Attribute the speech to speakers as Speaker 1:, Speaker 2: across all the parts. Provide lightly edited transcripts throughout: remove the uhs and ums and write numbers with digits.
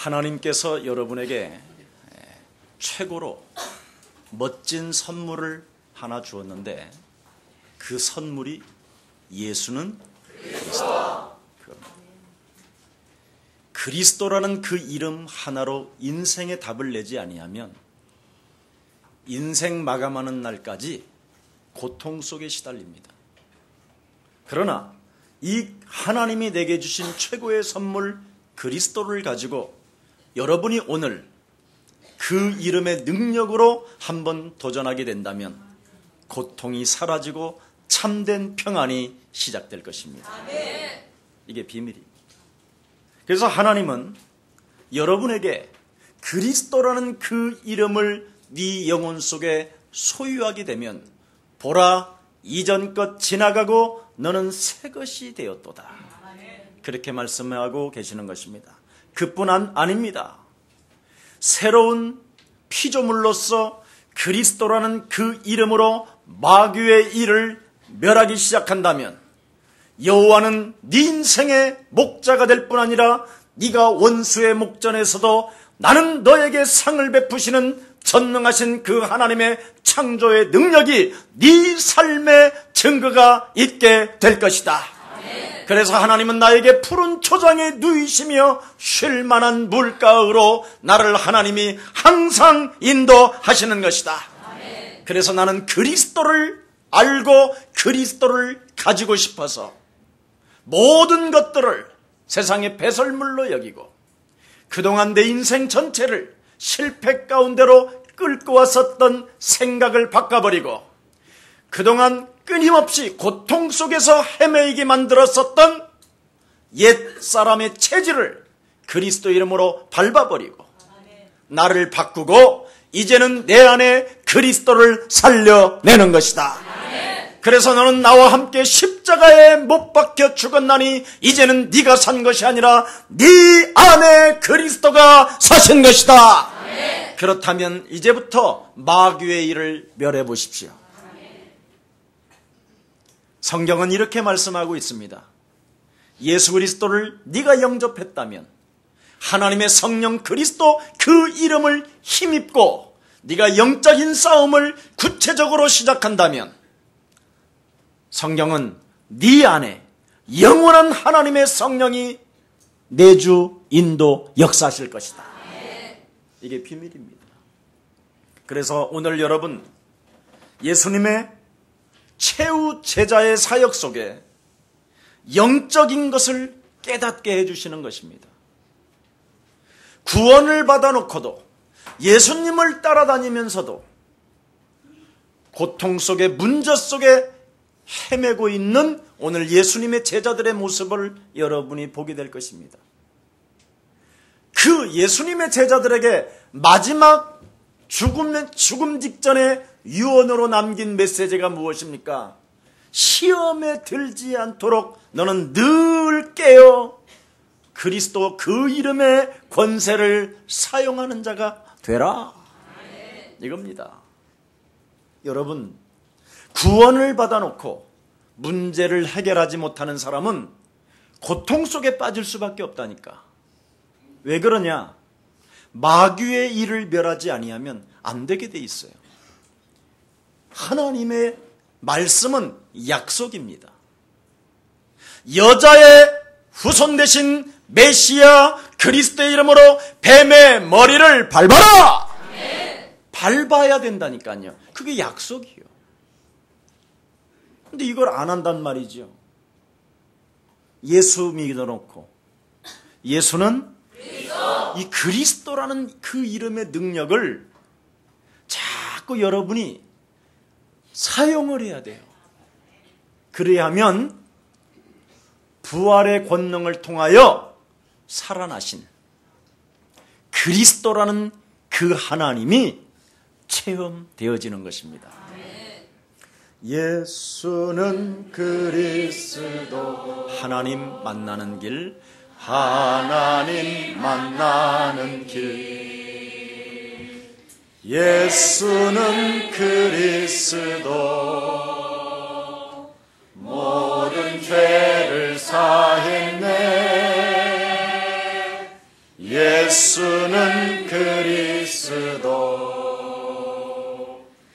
Speaker 1: 하나님께서 여러분에게 최고로 멋진 선물을 하나 주었는데 그 선물이 예수는 그리스도. 그리스도라는 그 이름 하나로 인생의 답을 내지 아니하면 인생 마감하는 날까지 고통 속에 시달립니다. 그러나 이 하나님이 내게 주신 최고의 선물 그리스도를 가지고 여러분이 오늘 그 이름의 능력으로 한번 도전하게 된다면 고통이 사라지고 참된 평안이 시작될 것입니다. 이게 비밀입니다. 그래서 하나님은 여러분에게 그리스도라는 그 이름을 네 영혼 속에 소유하게 되면 보라, 이전 것 지나가고 너는 새 것이 되었도다. 그렇게 말씀하고 계시는 것입니다. 그뿐 아닙니다. 새로운 피조물로서 그리스도라는 그 이름으로 마귀의 일을 멸하기 시작한다면 여호와는 네 인생의 목자가 될 뿐 아니라 네가 원수의 목전에서도 나는 너에게 상을 베푸시는 전능하신 그 하나님의 창조의 능력이 네 삶의 증거가 있게 될 것이다. 그래서 하나님은 나에게 푸른 초장에 누이시며 쉴 만한 물가으로 나를 하나님이 항상 인도하시는 것이다. 그래서 나는 그리스도를 알고 그리스도를 가지고 싶어서 모든 것들을 세상의 배설물로 여기고 그동안 내 인생 전체를 실패 가운데로 끌고 왔었던 생각을 바꿔버리고 그동안 끊임없이 고통 속에서 헤매이게 만들었었던 옛사람의 체질을 그리스도 이름으로 밟아버리고 나를 바꾸고 이제는 내 안에 그리스도를 살려내는 것이다. 그래서 너는 나와 함께 십자가에 못 박혀 죽었나니 이제는 네가 산 것이 아니라 네 안에 그리스도가 사신 것이다. 그렇다면 이제부터 마귀의 일을 멸해 보십시오. 성경은 이렇게 말씀하고 있습니다. 예수 그리스도를 네가 영접했다면 하나님의 성령 그리스도 그 이름을 힘입고 네가 영적인 싸움을 구체적으로 시작한다면 성경은 네 안에 영원한 하나님의 성령이 내주 인도 역사하실 것이다. 이게 비밀입니다. 그래서 오늘 여러분 예수님의 최후 제자의 사역 속에 영적인 것을 깨닫게 해주시는 것입니다. 구원을 받아놓고도 예수님을 따라다니면서도 고통 속에 문제 속에 헤매고 있는 오늘 예수님의 제자들의 모습을 여러분이 보게 될 것입니다. 그 예수님의 제자들에게 마지막 죽음 직전에 유언으로 남긴 메시지가 무엇입니까? 시험에 들지 않도록 너는 늘 깨어 그리스도 그 이름의 권세를 사용하는 자가 되라. 이겁니다. 여러분, 구원을 받아놓고 문제를 해결하지 못하는 사람은 고통 속에 빠질 수밖에 없다니까. 왜 그러냐? 마귀의 일을 멸하지 아니하면 안 되게 돼 있어요. 하나님의 말씀은 약속입니다. 여자의 후손 되신 메시아 그리스도의 이름으로 뱀의 머리를 밟아라! 밟아야 된다니까요. 그게 약속이에요. 근데 이걸 안 한단 말이죠. 예수 믿어놓고 예수는 이 그리스도라는 그 이름의 능력을 자꾸 여러분이 사용을 해야 돼요. 그래야 하면 부활의 권능을 통하여 살아나신 그리스도라는 그 하나님이 체험되어지는 것입니다. 예수는 그리스도 하나님 만나는 길, 하나님 만나는 길. 예수는 그리스도 모든 죄를 사했네. 예수는 그리스도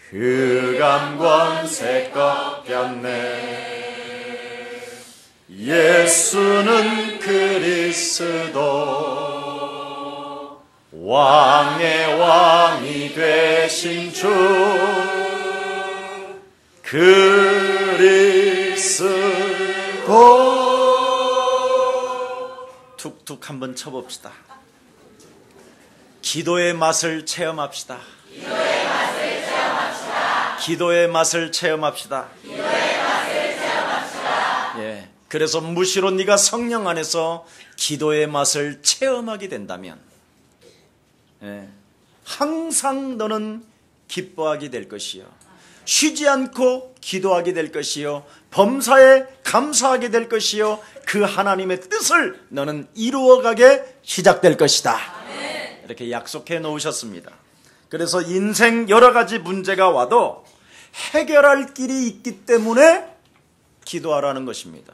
Speaker 1: 흑암 권세 꺾였네. 예수는 그리스도 왕의 왕이 되신 주 그리스도. 툭툭 한번 쳐봅시다. 기도의 맛을 체험합시다. 기도의 맛을 체험합시다. 기도의 맛을 체험합시다. 기도의 맛을 체험합시다. 예. 그래서 무시로 네가 성령 안에서 기도의 맛을 체험하게 된다면, 예, 항상 너는 기뻐하게 될 것이요, 쉬지 않고 기도하게 될 것이요, 범사에 감사하게 될 것이요, 그 하나님의 뜻을 너는 이루어가게 시작될 것이다. 이렇게 약속해 놓으셨습니다. 그래서 인생 여러 가지 문제가 와도 해결할 길이 있기 때문에 기도하라는 것입니다.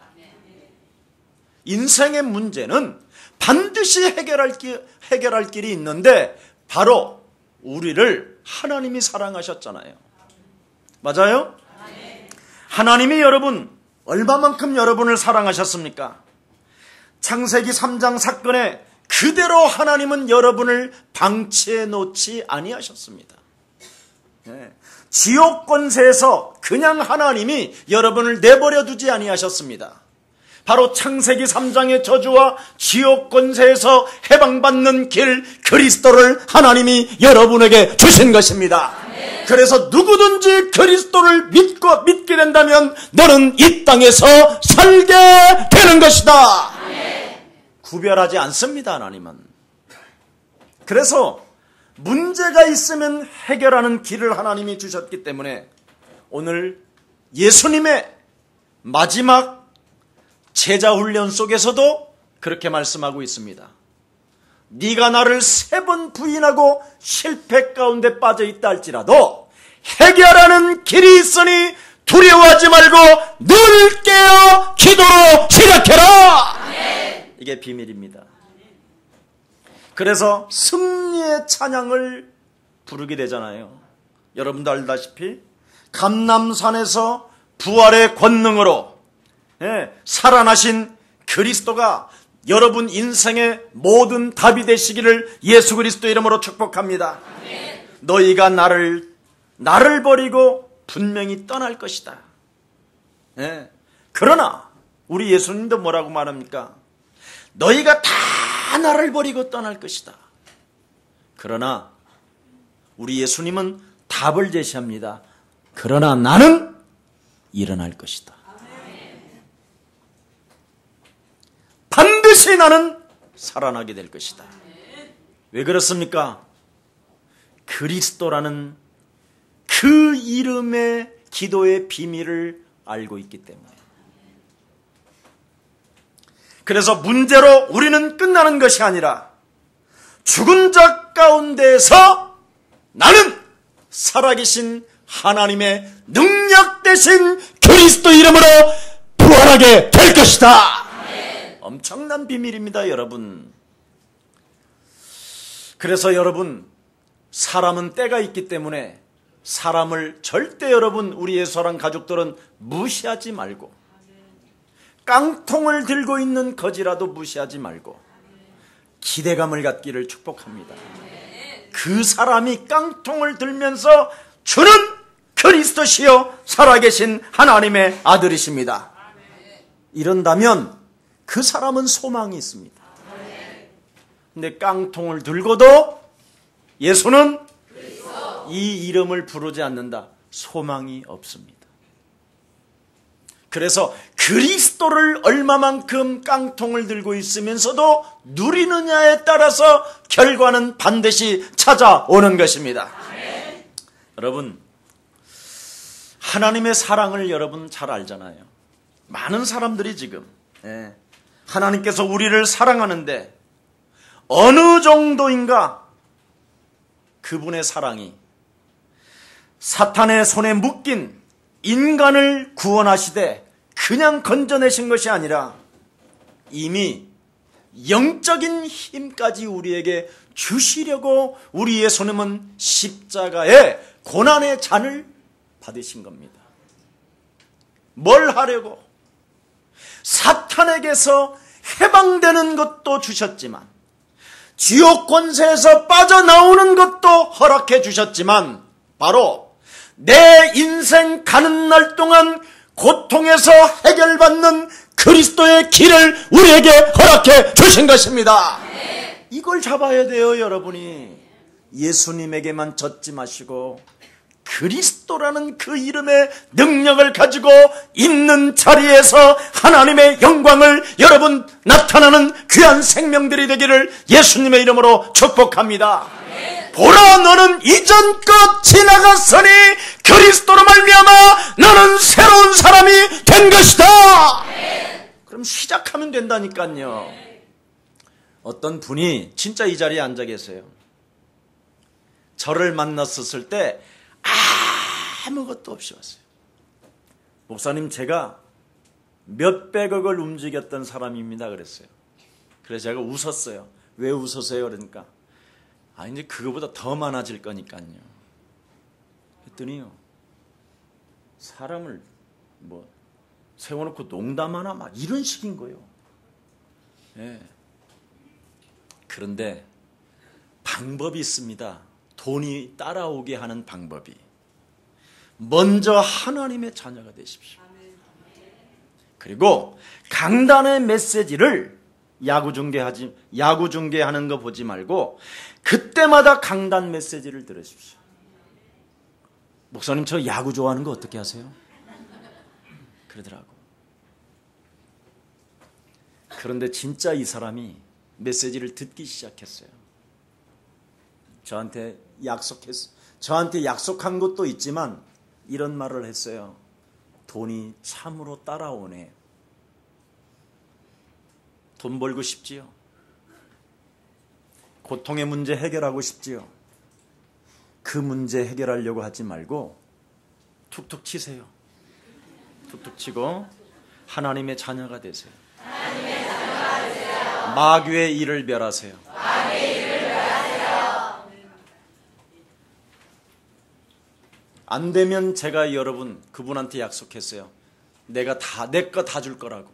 Speaker 1: 인생의 문제는 반드시 해결할 길이 있는데, 바로 우리를 하나님이 사랑하셨잖아요. 맞아요? 하나님이 여러분 얼마만큼 여러분을 사랑하셨습니까? 창세기 3장 사건에 그대로 하나님은 여러분을 방치해 놓지 아니하셨습니다. 지옥 권세에서 그냥 하나님이 여러분을 내버려 두지 아니하셨습니다. 바로 창세기 3장의 저주와 지옥 권세에서 해방받는 길, 그리스도를 하나님이 여러분에게 주신 것입니다. 그래서 누구든지 그리스도를 믿게 된다면 너는 이 땅에서 살게 되는 것이다. 구별하지 않습니다, 하나님은. 그래서 문제가 있으면 해결하는 길을 하나님이 주셨기 때문에 오늘 예수님의 마지막 제자 훈련 속에서도 그렇게 말씀하고 있습니다. 네가 나를 3번 부인하고 실패 가운데 빠져 있다 할지라도 해결하는 길이 있으니 두려워하지 말고 눈을 깨어 기도로 시작해라. 이게 비밀입니다. 그래서 승리의 찬양을 부르게 되잖아요. 여러분도 알다시피 감람산에서 부활의 권능으로 살아나신 그리스도가 여러분 인생의 모든 답이 되시기를 예수 그리스도 이름으로 축복합니다. 너희가 나를 버리고 분명히 떠날 것이다. 그러나 우리 예수님도 뭐라고 말합니까? 너희가 다 나를 버리고 떠날 것이다. 그러나 우리 예수님은 답을 제시합니다. 그러나 나는 일어날 것이다. 반드시 나는 살아나게 될 것이다. 왜 그렇습니까? 그리스도라는 그 이름의 기도의 비밀을 알고 있기 때문에. 그래서 문제로 우리는 끝나는 것이 아니라 죽은 자 가운데서 나는 살아계신 하나님의 능력 되신 그리스도 이름으로 부활하게 될 것이다. 엄청난 비밀입니다, 여러분. 그래서 여러분, 사람은 때가 있기 때문에 사람을 절대 여러분, 우리 예수랑 가족들은 무시하지 말고, 깡통을 들고 있는 거지라도 무시하지 말고 기대감을 갖기를 축복합니다. 그 사람이 깡통을 들면서 주는 그리스도시요 살아계신 하나님의 아들이십니다. 이런다면 그 사람은 소망이 있습니다. 근데 깡통을 들고도 예수는 이 이름을 부르지 않는다. 소망이 없습니다. 그래서 그리스도를 얼마만큼 깡통을 들고 있으면서도 누리느냐에 따라서 결과는 반드시 찾아오는 것입니다. 여러분, 하나님의 사랑을 여러분 잘 알잖아요. 많은 사람들이 지금 하나님께서 우리를 사랑하는데 어느 정도인가 그분의 사랑이 사탄의 손에 묶인 인간을 구원하시되 그냥 건져내신 것이 아니라 이미 영적인 힘까지 우리에게 주시려고 우리 예수님은 십자가의 고난의 잔을 받으신 겁니다. 뭘 하려고? 사탄에게서 해방되는 것도 주셨지만, 지옥 권세에서 빠져나오는 것도 허락해 주셨지만, 바로 내 인생 가는 날 동안 고통에서 해결받는 그리스도의 길을 우리에게 허락해 주신 것입니다. 이걸 잡아야 돼요, 여러분이. 예수님에게만 젖지 마시고 그리스도라는 그 이름의 능력을 가지고 있는 자리에서 하나님의 영광을 여러분 나타나는 귀한 생명들이 되기를 예수님의 이름으로 축복합니다. 보라, 너는 이전 것 지나갔으니 그리스도로 말미암아 너는 새로운 사람이 된 것이다. 그럼 시작하면 된다니까요. 어떤 분이 진짜 이 자리에 앉아 계세요. 저를 만났었을 때 아무것도 없이 왔어요. 목사님, 제가 몇백억을 움직였던 사람입니다 그랬어요. 그래서 제가 웃었어요. 왜 웃으세요? 그러니까 이제 그거보다 더 많아질 거니까요. 했더니요, 사람을 세워놓고 농담하나 막 이런 식인 거예요. 예. 그런데 방법이 있습니다. 돈이 따라오게 하는 방법이. 먼저 하나님의 자녀가 되십시오. 그리고 강단의 메시지를 야구 중계하는 거 보지 말고 그때마다 강단 메시지를 들으십시오. 목사님, 저 야구 좋아하는 거 어떻게 하세요? 그러더라고. 그런데 진짜 이 사람이 메시지를 듣기 시작했어요. 저한테 약속한 것도 있지만 이런 말을 했어요. 돈이 참으로 따라오네. 돈 벌고 싶지요? 고통의 문제 해결하고 싶지요? 그 문제 해결하려고 하지 말고 툭툭 치세요. 툭툭 치고 하나님의 자녀가 되세요. 마귀의 일을 멸하세요. 안 되면 제가 여러분 그분한테 약속했어요. 내가 내 거 다 줄 거라고.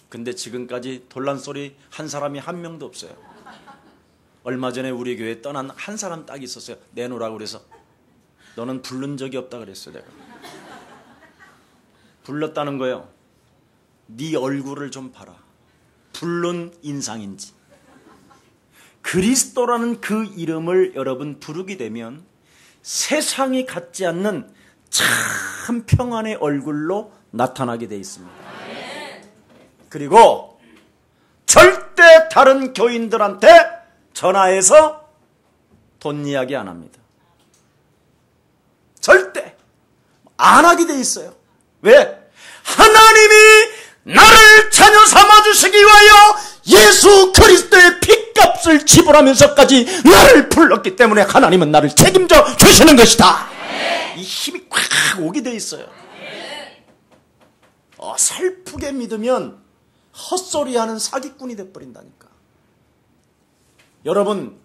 Speaker 1: 근데 지금까지 돌란 소리 한 사람이 한 명도 없어요. 얼마 전에 우리 교회에 떠난 한 사람 딱 있었어요. 내놓으라고 그래서. 너는 부른 적이 없다 그랬어요. 내가 불렀다는 거예요. 네 얼굴을 좀 봐라. 부른 인상인지. 그리스도라는 그 이름을 여러분 부르게 되면 세상이 갖지 않는 참 평안의 얼굴로 나타나게 되어 있습니다. 그리고 절대 다른 교인들한테 전화해서 돈 이야기 안 합니다. 절대 안 하게 되어 있어요. 왜? 하나님이 나를 자녀 삼아주시기 위하여 예수 그리스도의 핏값을 지불하면서까지 나를 불렀기 때문에 하나님은 나를 책임져 주시는 것이다. 이 힘이 꽉 오게 돼 있어요. 어설프게 믿으면 헛소리하는 사기꾼이 돼버린다니까. 여러분,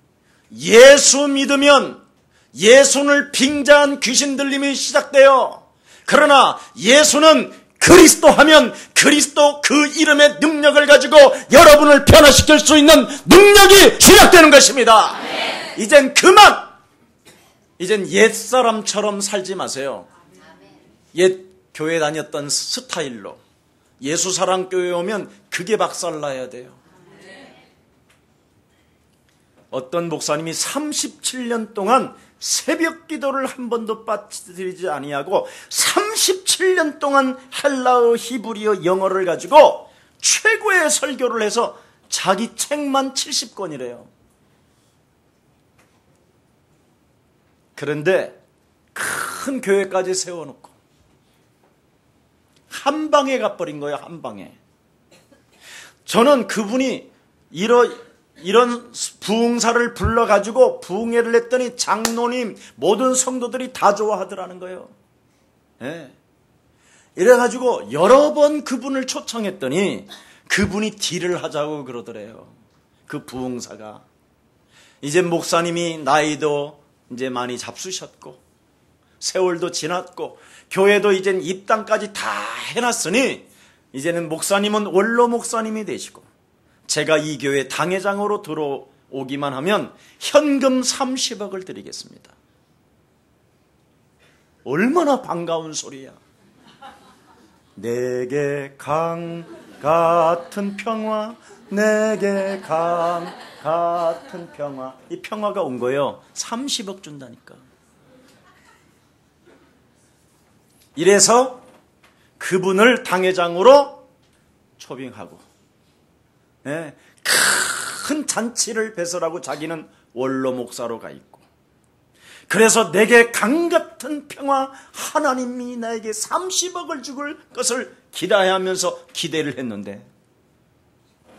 Speaker 1: 예수 믿으면 예수를 빙자한 귀신 들림이 시작돼요. 그러나 예수는 그리스도 하면 그리스도 그 이름의 능력을 가지고 여러분을 변화시킬 수 있는 능력이 시작되는 것입니다. 이젠 그만! 이젠 옛사람처럼 살지 마세요. 옛 교회 다녔던 스타일로. 예수사랑교회 오면 그게 박살나야 돼요. 어떤 목사님이 37년 동안 새벽 기도를 한 번도 빠뜨리지 아니하고 37년 동안 헬라어, 히브리어, 영어를 가지고 최고의 설교를 해서 자기 책만 70권이래요. 그런데 큰 교회까지 세워놓고 한 방에 가버린 거예요. 한 방에. 저는 그분이 이런 부흥사를 불러가지고 부흥회를 했더니 장로님 모든 성도들이 다 좋아하더라는 거예요. 네. 이래가지고 여러 번 그분을 초청했더니 그분이 딜을 하자고 그러더래요. 그 부흥사가. 이제 목사님이 나이도 이제 많이 잡수셨고 세월도 지났고 교회도 이젠 입당까지 다 해놨으니 이제는 목사님은 원로 목사님이 되시고 제가 이 교회 당회장으로 들어오기만 하면 현금 30억을 드리겠습니다. 얼마나 반가운 소리야. 내게 강 같은 평화, 내게 강 같은 평화. 이 평화가 온 거예요. 30억 준다니까. 이래서 그분을 당회장으로 초빙하고, 네, 큰 잔치를 배설하고 자기는 원로 목사로 가 있고, 그래서 내게 강 같은 평화, 하나님이 나에게 30억을 줄 것을 기대하면서 기대를 했는데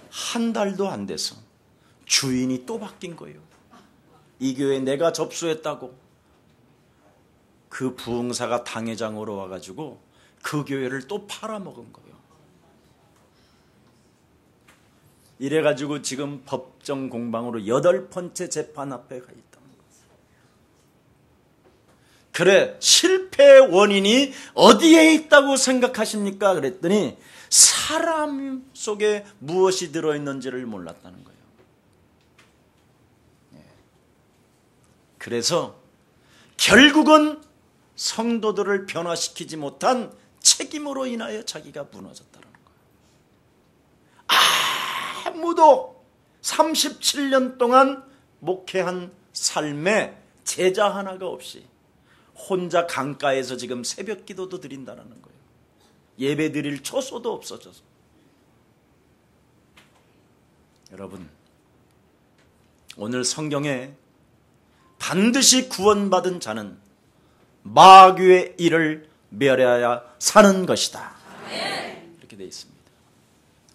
Speaker 1: 한 달도 안 돼서 주인이 또 바뀐 거예요. 이 교회 내가 접수했다고 그 부흥사가 당회장으로 와가지고 그 교회를 또 팔아먹은 거예요. 이래가지고 지금 법정 공방으로 8번째 재판 앞에 가 있다. 그래, 실패의 원인이 어디에 있다고 생각하십니까? 그랬더니 사람 속에 무엇이 들어있는지를 몰랐다는 거예요. 그래서 결국은 성도들을 변화시키지 못한 책임으로 인하여 자기가 무너졌다는 거예요. 아무도 37년 동안 목회한 삶에 제자 하나가 없이 혼자 강가에서 지금 새벽 기도도 드린다는 거예요. 예배 드릴 초소도 없어져서. 여러분, 오늘 성경에 반드시 구원받은 자는 마귀의 일을 멸하여 사는 것이다. 이렇게 되어 있습니다.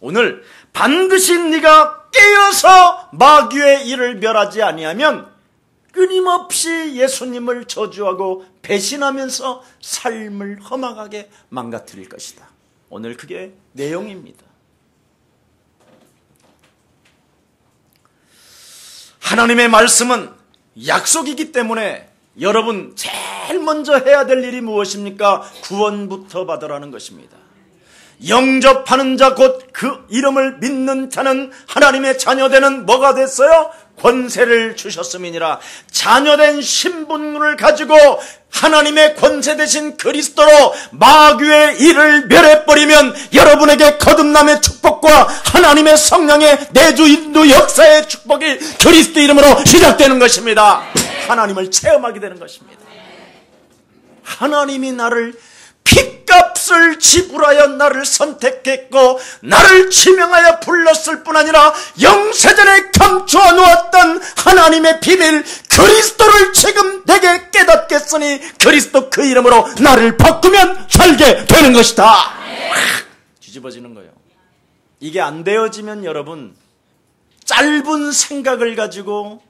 Speaker 1: 오늘 반드시 네가 깨어서 마귀의 일을 멸하지 아니하면 끊임없이 예수님을 저주하고 배신하면서 삶을 험악하게 망가뜨릴 것이다. 오늘 그게 내용입니다. 하나님의 말씀은 약속이기 때문에 여러분 제일 먼저 해야 될 일이 무엇입니까? 구원부터 받으라는 것입니다. 영접하는 자 곧 그 이름을 믿는 자는 하나님의 자녀되는 뭐가 됐어요? 권세를 주셨음이니라. 자녀된 신분을 가지고 하나님의 권세 되신 그리스도로 마귀의 일을 멸해버리면 여러분에게 거듭남의 축복과 하나님의 성령의 내주인도 역사의 축복이 그리스도 이름으로 시작되는 것입니다. 하나님을 체험하게 되는 것입니다. 하나님이 나를 핏값을 지불하여 나를 선택했고 나를 지명하여 불렀을 뿐 아니라 영세전에 감추어 놓았던 하나님의 비밀 그리스도를 지금 내게 깨닫겠으니 그리스도 그 이름으로 나를 바꾸면 살게 되는 것이다. 뒤집어지는 거예요. 이게 안 되어지면 여러분 짧은 생각을 가지고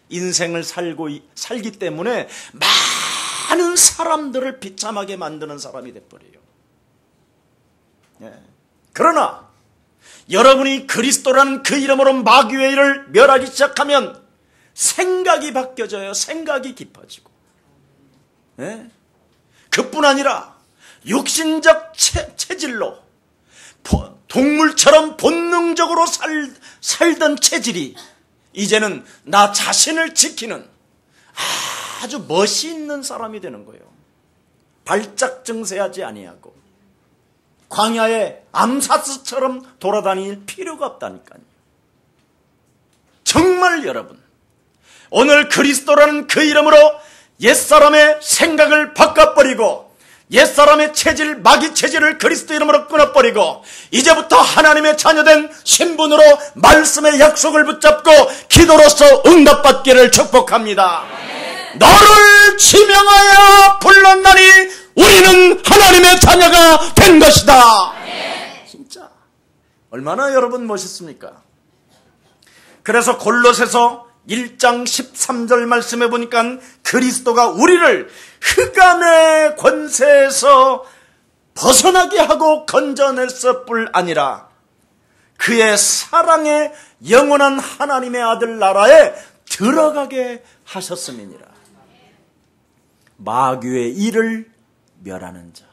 Speaker 1: 인생을 살기 때문에 많은 사람들을 비참하게 만드는 사람이 돼버려요. 그러나 여러분이 그리스도라는 그 이름으로 마귀의 일을 멸하기 시작하면 생각이 바뀌어져요. 생각이 깊어지고. 그뿐 아니라 육신적 체질로 동물처럼 본능적으로 살던 체질이 이제는 나 자신을 지키는 아주 멋이 있는 사람이 되는 거예요. 발작 증세하지 아니하고 광야에 암사스처럼 돌아다닐 필요가 없다니까요. 정말 여러분, 오늘 그리스도라는 그 이름으로 옛사람의 생각을 바꿔버리고 옛사람의 체질, 마귀 체질을 그리스도 이름으로 끊어버리고 이제부터 하나님의 자녀된 신분으로 말씀의 약속을 붙잡고 기도로서 응답받기를 축복합니다. 너를 지명하여 불렀나니 우리는 하나님의 자녀가 된 것이다. 진짜 얼마나 여러분 멋있습니까? 그래서 골로새서 1장 13절 말씀해 보니까 그리스도가 우리를 흑암의 권세에서 벗어나게 하고 건져냈을 뿐 아니라 그의 사랑의 영원한 하나님의 아들 나라에 들어가게 하셨음이니라. 마귀의 일을 멸하는 자.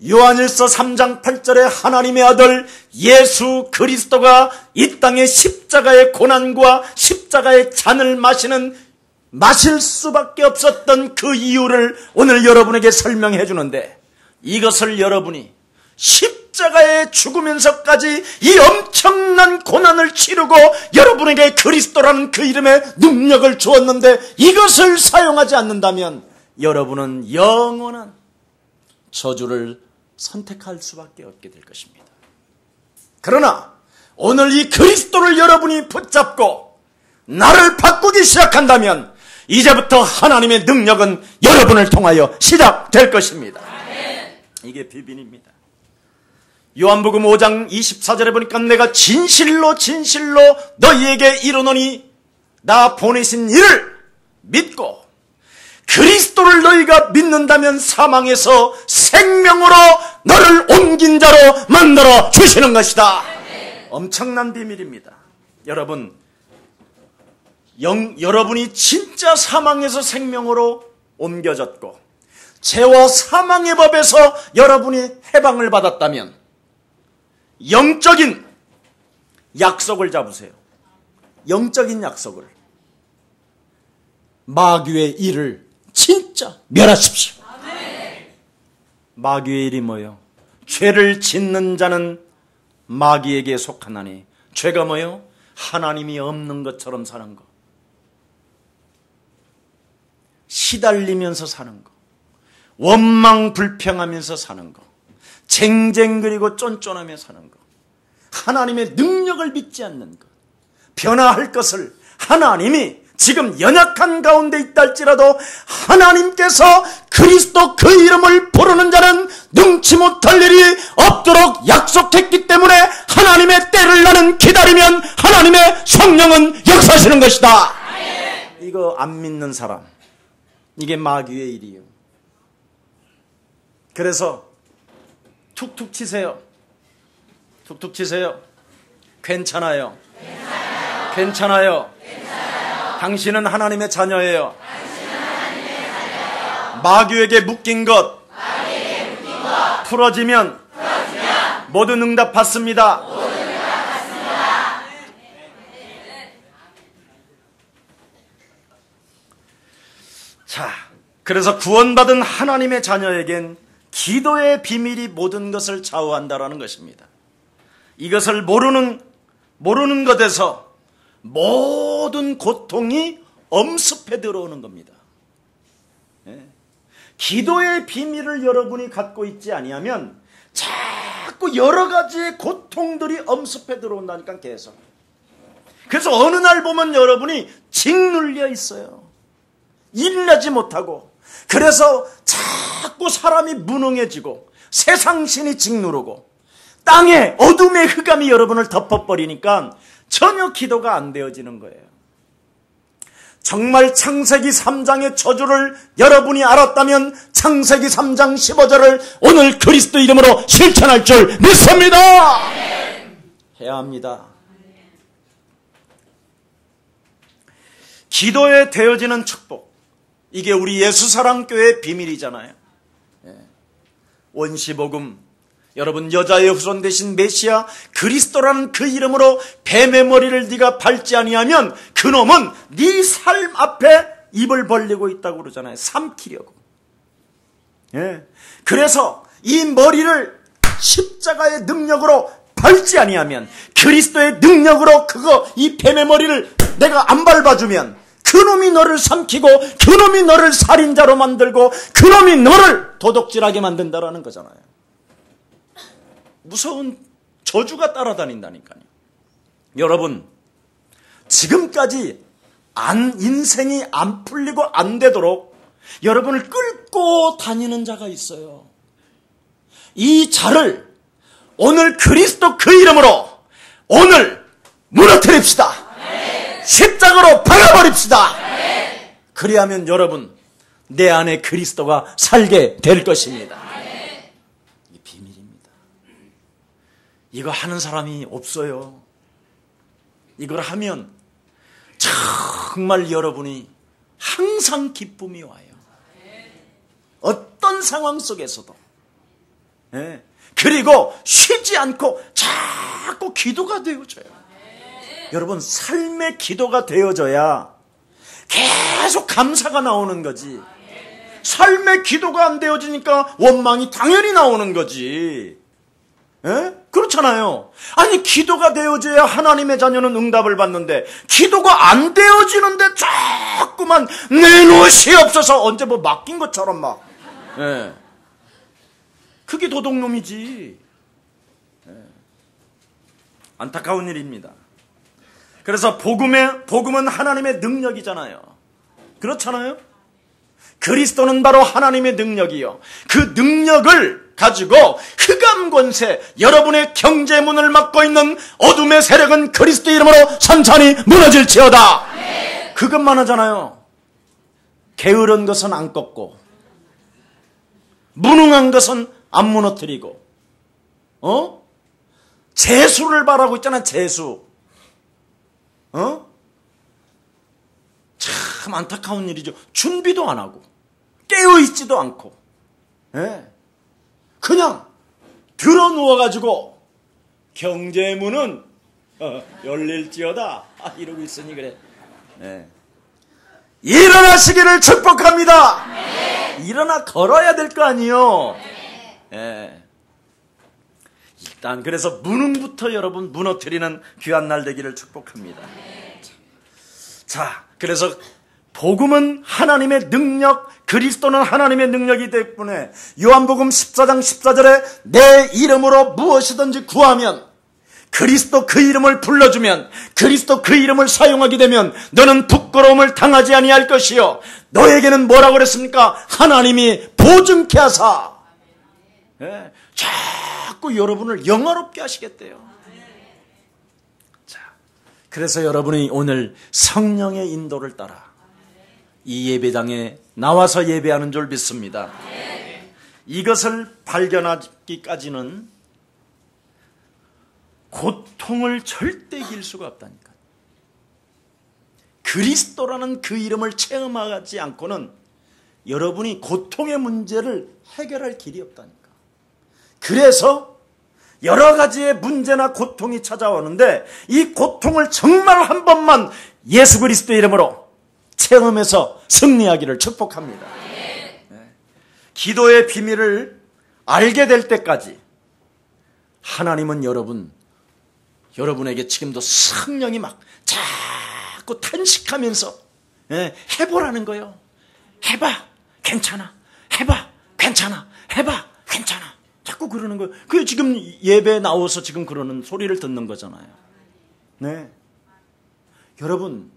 Speaker 1: 요한일서 3장 8절에 하나님의 아들 예수 그리스도가 이 땅의 십자가의 고난과 십자가의 잔을 마실 수밖에 없었던 그 이유를 오늘 여러분에게 설명해 주는데, 이것을 여러분이 십자가에 죽으면서까지 이 엄청난 고난을 치르고 여러분에게 그리스도라는 그 이름의 능력을 주었는데 이것을 사용하지 않는다면 여러분은 영원한 저주를 선택할 수밖에 없게 될 것입니다. 그러나 오늘 이 그리스도를 여러분이 붙잡고 나를 바꾸기 시작한다면 이제부터 하나님의 능력은 여러분을 통하여 시작될 것입니다. 이게 비밀입니다. 요한복음 5장 24절에 보니까 내가 진실로 진실로 너희에게 이르노니 나 보내신 이를 믿고 그리스도를 너희가 믿는다면 사망에서 생명으로 너를 옮긴 자로 만들어 주시는 것이다. 엄청난 비밀입니다. 여러분이 진짜 사망에서 생명으로 옮겨졌고 죄와 사망의 법에서 여러분이 해방을 받았다면 영적인 약속을 잡으세요. 영적인 약속을. 마귀의 일을 진짜 멸하십시오. 마귀의 일이 뭐예요? 죄를 짓는 자는 마귀에게 속하나니, 죄가 뭐예요? 하나님이 없는 것처럼 사는 거, 시달리면서 사는 거, 원망 불평하면서 사는 거, 쟁쟁그리고 쫀쫀하며 사는 거, 하나님의 능력을 믿지 않는 것, 변화할 것을 하나님이 지금 연약한 가운데 있다 할지라도 하나님께서 그리스도 그 이름을 부르는 자는 능치 못할 일이 없도록 약속했기 때문에 하나님의 때를 나는 기다리면 하나님의 성령은 역사하시는 것이다. 이거 안 믿는 사람, 이게 마귀의 일이에요. 그래서 툭툭 치세요. 툭툭 치세요. 괜찮아요. 괜찮아요. 당신은 하나님의 자녀예요. 마귀에게 묶인 것 풀어지면 모든 응답 받습니다. 자, 그래서 구원받은 하나님의 자녀에겐 기도의 비밀이 모든 것을 좌우한다라는 것입니다. 이것을 모르는 것에서 모든 고통이 엄습해 들어오는 겁니다. 기도의 비밀을 여러분이 갖고 있지 아니하면 자꾸 여러 가지의 고통들이 엄습해 들어온다니까, 계속. 그래서 어느 날 보면 여러분이 짓눌려 있어요. 일하지 못하고. 그래서 자꾸 사람이 무능해지고 세상신이 짓누르고 땅에 어둠의 흑암이 여러분을 덮어버리니까 전혀 기도가 안 되어지는 거예요. 정말 창세기 3장의 저주를 여러분이 알았다면 창세기 3장 15절을 오늘 그리스도 이름으로 실천할 줄 믿습니다. 해야 합니다. 기도에 되어지는 축복, 이게 우리 예수사랑교회의 비밀이잖아요. 원시복음, 여러분 여자의 후손 되신 메시아 그리스도라는 그 이름으로 뱀의 머리를 네가 밟지 아니하면 그놈은 네 삶 앞에 입을 벌리고 있다고 그러잖아요. 삼키려고. 그래서 이 머리를 십자가의 능력으로 밟지 아니하면, 그리스도의 능력으로 이 뱀의 머리를 내가 안 밟아주면 그놈이 너를 삼키고 그놈이 너를 살인자로 만들고 그놈이 너를 도둑질하게 만든다라는 거잖아요. 무서운 저주가 따라다닌다니까요. 여러분, 지금까지 인생이 안 풀리고 안 되도록 여러분을 끌고 다니는 자가 있어요. 이 자를 오늘 그리스도 그 이름으로 오늘 무너뜨립시다. 십자가로 박아버립시다. 그리하면 여러분, 내 안에 그리스도가 살게 될 것입니다. 이거 하는 사람이 없어요. 이걸 하면 정말 여러분이 항상 기쁨이 와요. 어떤 상황 속에서도. 예. 그리고 쉬지 않고 자꾸 기도가 되어져요. 여러분, 삶의 기도가 되어져야 계속 감사가 나오는 거지. 삶의 기도가 안 되어지니까 원망이 당연히 나오는 거지. 예? 그렇잖아요. 아니, 기도가 되어져야 하나님의 자녀는 응답을 받는데 기도가 안 되어지는데 자꾸만 내놓으시옵소서 언제 뭐 맡긴 것처럼 막. 예. 그게 도둑놈이지. 예. 안타까운 일입니다. 그래서 복음은 하나님의 능력이잖아요. 그렇잖아요. 그리스도는 바로 하나님의 능력이요. 그 능력을 가지고 흑암 권세, 여러분의 경제문을 막고 있는 어둠의 세력은 그리스도 이름으로 산산이 무너질지어다. 네. 그것만 하잖아요. 게으른 것은 안 꺾고, 무능한 것은 안 무너뜨리고, 재수를 바라고 있잖아, 재수. 참 안타까운 일이죠. 준비도 안 하고, 깨어있지도 않고, 예. 그냥 들어 누워가지고 경제문은 열릴지어다 이러고 있으니 그래. 예. 일어나시기를 축복합니다. 네. 일어나 걸어야 될 거 아니에요. 예. 일단 그래서 무능부터 여러분 무너뜨리는 귀한 날 되기를 축복합니다. 자, 그래서 복음은 하나님의 능력, 그리스도는 하나님의 능력이기 때문에 요한복음 14장 14절에 내 이름으로 무엇이든지 구하면, 그리스도 그 이름을 불러주면, 그리스도 그 이름을 사용하게 되면 너는 부끄러움을 당하지 아니할 것이요 너에게는 뭐라고 그랬습니까? 하나님이 보증케 하사. 예, 자꾸 여러분을 영화롭게 하시겠대요. 자, 그래서 여러분이 오늘 성령의 인도를 따라 이 예배당에 나와서 예배하는 줄 믿습니다. 이것을 발견하기까지는 고통을 절대 이길 수가 없다니까. 그리스도라는 그 이름을 체험하지 않고는 여러분이 고통의 문제를 해결할 길이 없다니까. 그래서 여러 가지의 문제나 고통이 찾아오는데 이 고통을 정말 한 번만 예수 그리스도의 이름으로 체험해서 승리하기를 축복합니다. 네. 기도의 비밀을 알게 될 때까지 하나님은 여러분에게 지금도 성령이 막 자꾸 탄식하면서 해보라는 거예요. 해봐, 괜찮아. 해봐, 괜찮아. 해봐, 괜찮아. 자꾸 그러는 거예요. 그게 지금 예배에 나와서 지금 그러는 소리를 듣는 거잖아요. 네. 여러분,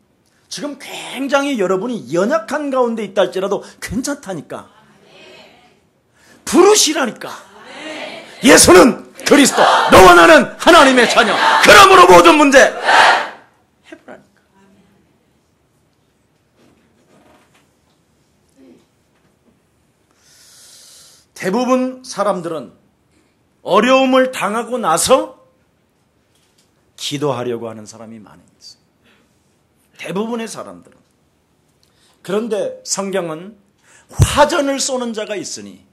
Speaker 1: 지금 굉장히 여러분이 연약한 가운데 있다 할지라도 괜찮다니까. 부르시라니까. 예수는 그리스도, 너와 나는 하나님의 자녀. 그러므로 모든 문제 해보라니까. 대부분 사람들은 어려움을 당하고 나서 기도하려고 하는 사람이 많이 있어요. 대부분의 사람들은. 그런데 성경은 화전을 쏘는 자가 있으니,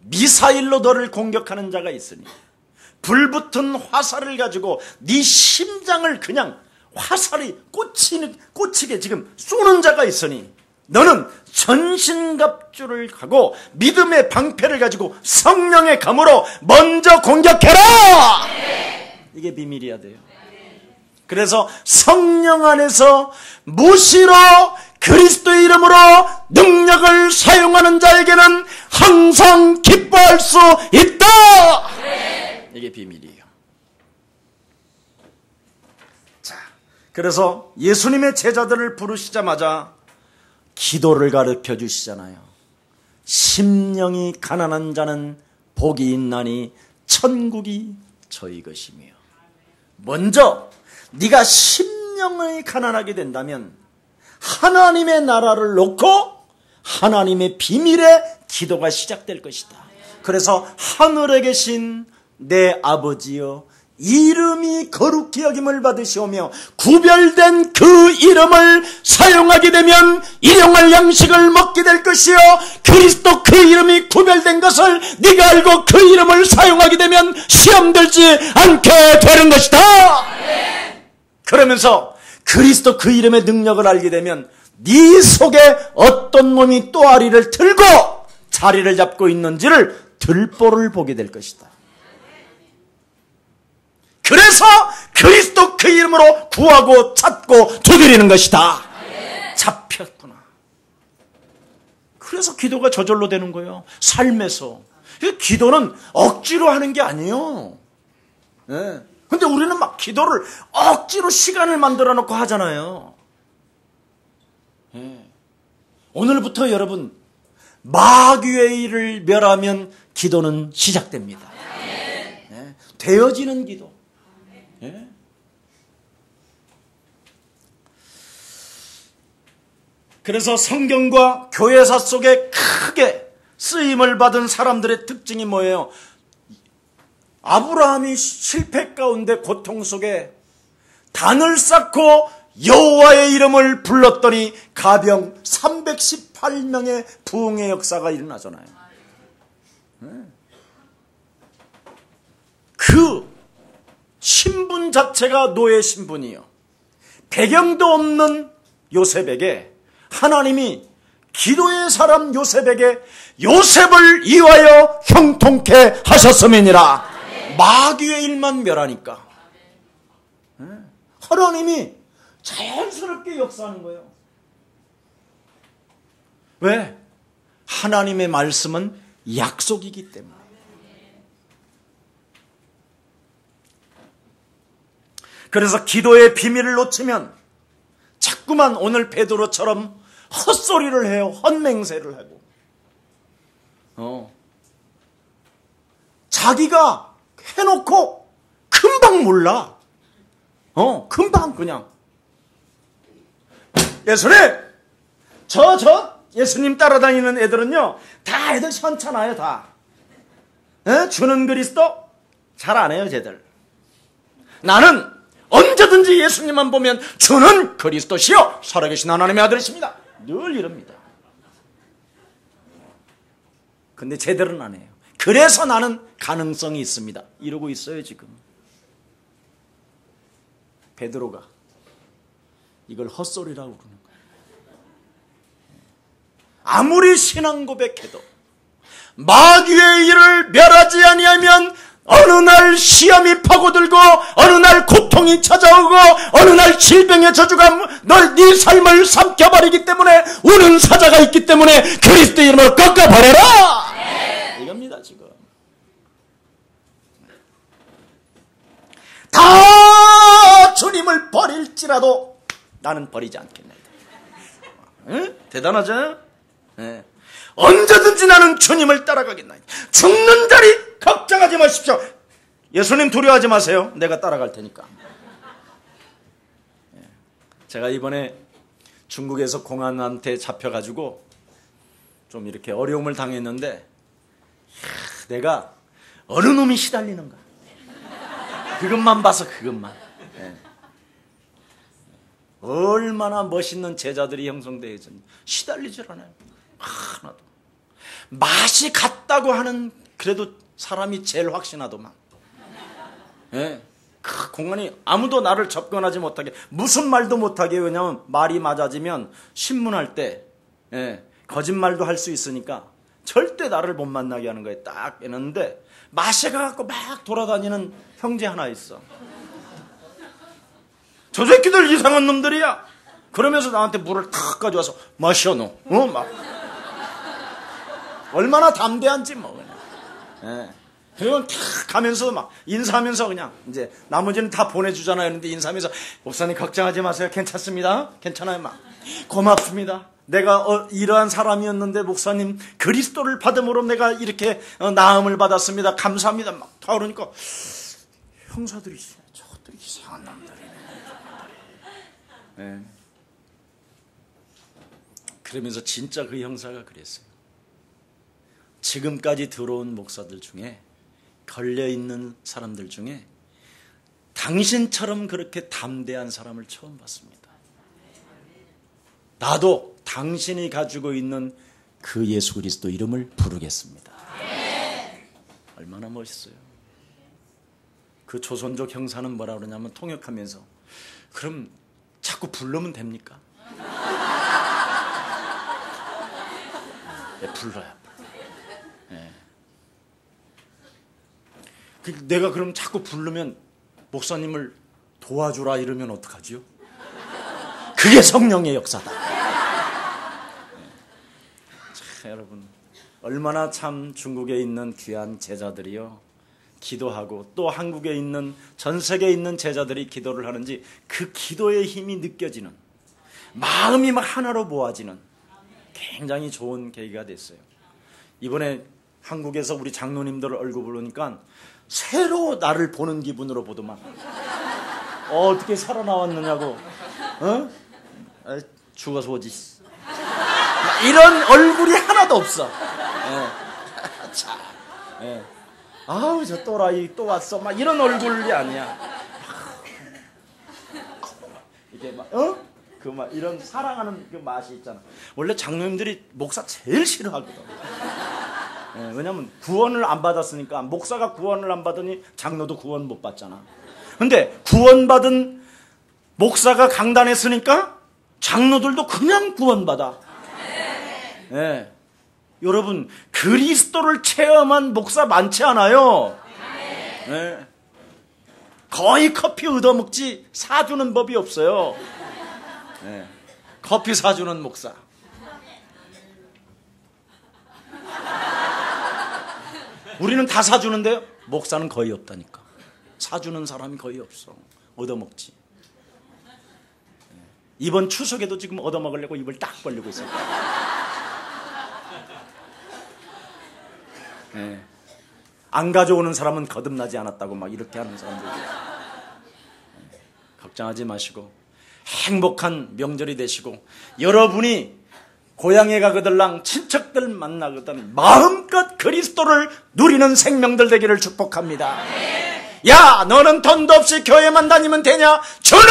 Speaker 1: 미사일로 너를 공격하는 자가 있으니, 불붙은 화살을 가지고 네 심장을 그냥 화살이 꽂히게 지금 쏘는 자가 있으니 너는 전신갑주를 하고 믿음의 방패를 가지고 성령의 감으로 먼저 공격해라! 이게 비밀이야 돼요. 그래서 성령 안에서 무시로 그리스도의 이름으로 능력을 사용하는 자에게는 항상 기뻐할 수 있다. 이게 비밀이에요. 자, 그래서 예수님의 제자들을 부르시자마자 기도를 가르쳐 주시잖아요. 심령이 가난한 자는 복이 있나니 천국이 저희 것이며. 먼저 네가 심령이 가난하게 된다면 하나님의 나라를 놓고 하나님의 비밀의 기도가 시작될 것이다. 그래서 하늘에 계신 내 아버지여 이름이 거룩히 여김을 받으시오며 구별된 그 이름을 사용하게 되면 일용할 양식을 먹게 될 것이요, 그리스도 그 이름이 구별된 것을 네가 알고 그 이름을 사용하게 되면 시험 들지 않게 되는 것이다. 그러면서 그리스도 그 이름의 능력을 알게 되면 네 속에 어떤 놈이 또아리를 틀고 자리를 잡고 있는지를 들보를 보게 될 것이다. 그래서 그리스도 그 이름으로 구하고 찾고 두드리는 것이다. 잡혔구나. 그래서 기도가 저절로 되는 거예요. 삶에서. 기도는 억지로 하는 게 아니에요. 근데 우리는 막 기도를 억지로 시간을 만들어 놓고 하잖아요. 오늘부터 여러분, 마귀의 일을 멸하면 기도는 시작됩니다. 되어지는 기도. 그래서 성경과 교회사 속에 크게 쓰임을 받은 사람들의 특징이 뭐예요? 아브라함이 실패 가운데 고통 속에 단을 쌓고 여호와의 이름을 불렀더니 가병 318명의 부흥의 역사가 일어나잖아요. 그 신분 자체가 노예 신분이요, 배경도 없는 요셉에게 하나님이 기도의 사람 요셉에게 요셉을 이하여 형통케 하셨음이니라. 마귀의 일만 멸하니까 하나님이 자연스럽게 역사하는 거예요. 왜? 하나님의 말씀은 약속이기 때문에. 그래서 기도의 비밀을 놓치면 자꾸만 오늘 베드로처럼 헛소리를 해요. 헛맹세를 하고 자기가 해놓고 금방 몰라. 금방 그냥 예수님, 예수님 따라다니는 애들은요, 다 애들 현찮아요, 다. 주는 그리스도 잘 안 해요, 쟤들. 나는 언제든지 예수님만 보면 주는 그리스도시요 살아계신 하나님의 아들이십니다. 늘 이럽니다. 근데 쟤들은 안 해요. 그래서 나는 가능성이 있습니다. 이러고 있어요, 지금. 베드로가 이걸 헛소리라고 그러는 거예요. 아무리 신앙 고백해도 마귀의 일을 멸하지 아니하면 어느 날 시험이 파고들고 어느 날 고통이 찾아오고 어느 날 질병의 저주가 네 삶을 삼켜버리기 때문에 우는 사자가 있기 때문에 그리스도 이름으로 꺾어버려라. 이겁니다 지금. 다 주님을 버릴지라도 나는 버리지 않겠나이다. 응? 대단하죠? 네. 언제든지 나는 주님을 따라가겠나이다. 죽는 자리 걱정하지 마십시오. 예수님 두려워하지 마세요. 내가 따라갈 테니까. 제가 이번에 중국에서 공안한테 잡혀가지고 좀 이렇게 어려움을 당했는데 내가 어느 놈이 시달리는가 그것만 봐서 그것만. 얼마나 멋있는 제자들이 형성되어 있었는지 시달리질 않아요. 하나도. 맛이 같다고 하는 그래도 사람이 제일 확신하더만. 그 공안이 아무도 나를 접근하지 못하게, 무슨 말도 못하게. 왜냐하면 말이 맞아지면 신문할 때 거짓말도 할 수 있으니까 절대 나를 못 만나게 하는 거예요. 딱 했는데 맛에 가갖고 막 돌아다니는 형제 하나 있어. 저 새끼들 이상한 놈들이야. 그러면서 나한테 물을 탁 가져와서 마셔 너. 막 얼마나 담대한지 뭐. 그리고 탁 가면서 막 인사하면서 그냥 이제 나머지는 다 보내주잖아요. 근데 인사하면서 목사님 걱정하지 마세요. 괜찮습니다. 괜찮아요. 막 고맙습니다. 내가 이러한 사람이었는데 목사님 그리스도를 받음으로 내가 이렇게 나음을 받았습니다. 감사합니다. 막 다 그러니까 형사들이 저것들이 이상한 놈들이네. 그러면서 진짜 그 형사가 그랬어요. 지금까지 들어온 목사들 중에 걸려있는 사람들 중에 당신처럼 그렇게 담대한 사람을 처음 봤습니다. 나도 당신이 가지고 있는 그 예수 그리스도 이름을 부르겠습니다. 얼마나 멋있어요. 그 조선족 형사는 뭐라 그러냐면 통역하면서 그럼 자꾸 부르면 됩니까? 네, 불러요. 네. 내가 그럼 자꾸 부르면 목사님을 도와주라 이러면 어떡하지요? 그게 성령의 역사다. 자, 여러분 얼마나 참 중국에 있는 귀한 제자들이요 기도하고 또 한국에 있는 전 세계에 있는 제자들이 기도를 하는지 그 기도의 힘이 느껴지는 마음이 막 하나로 모아지는 굉장히 좋은 계기가 됐어요. 이번에 한국에서 우리 장로님들 얼굴 보니까 새로 나를 보는 기분으로 보더만 어떻게 살아나왔느냐고 죽어서 오지 이런 얼굴이 하나도 없어. 자, 아우 저 또라이 또 왔어 막 이런 얼굴이 아니야. 이게 막 그 막 이런 사랑하는 그 맛이 있잖아. 원래 장로님들이 목사 제일 싫어하거든. 왜냐면 구원을 안 받았으니까. 목사가 구원을 안 받으니 장로도 구원 못 받잖아. 근데 구원받은 목사가 강단에 서니까 장로들도 그냥 구원받아. 네. 여러분 그리스도를 체험한 목사 많지 않아요. 네. 거의 커피 얻어먹지 사주는 법이 없어요. 네. 커피 사주는 목사. 우리는 다 사주는데요 목사는 거의 없다니까. 사주는 사람이 거의 없어. 얻어먹지. 이번 추석에도 지금 얻어먹으려고 입을 딱 벌리고 있어요. 네. 안 가져오는 사람은 거듭나지 않았다고 막 이렇게 하는 사람들. 네. 걱정하지 마시고 행복한 명절이 되시고 여러분이 고향에 가거들랑 친척들 만나거든 마음껏 그리스도를 누리는 생명들 되기를 축복합니다. 야 너는 돈도 없이 교회만 다니면 되냐? 주는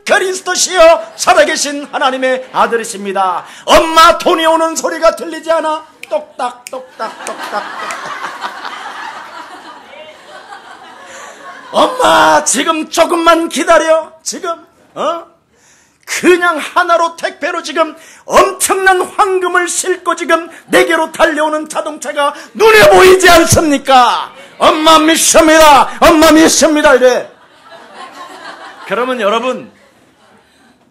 Speaker 1: 그리스도시여 살아계신 하나님의 아들이십니다. 엄마 돈이 오는 소리가 들리지 않아? 똑딱 똑딱 똑딱 엄마 지금 조금만 기다려. 지금 그냥 하나로 택배로 지금 엄청난 황금을 싣고 지금 내게로 달려오는 자동차가 눈에 보이지 않습니까? 엄마 믿습니다. 엄마 믿습니다. 이래. 그러면 여러분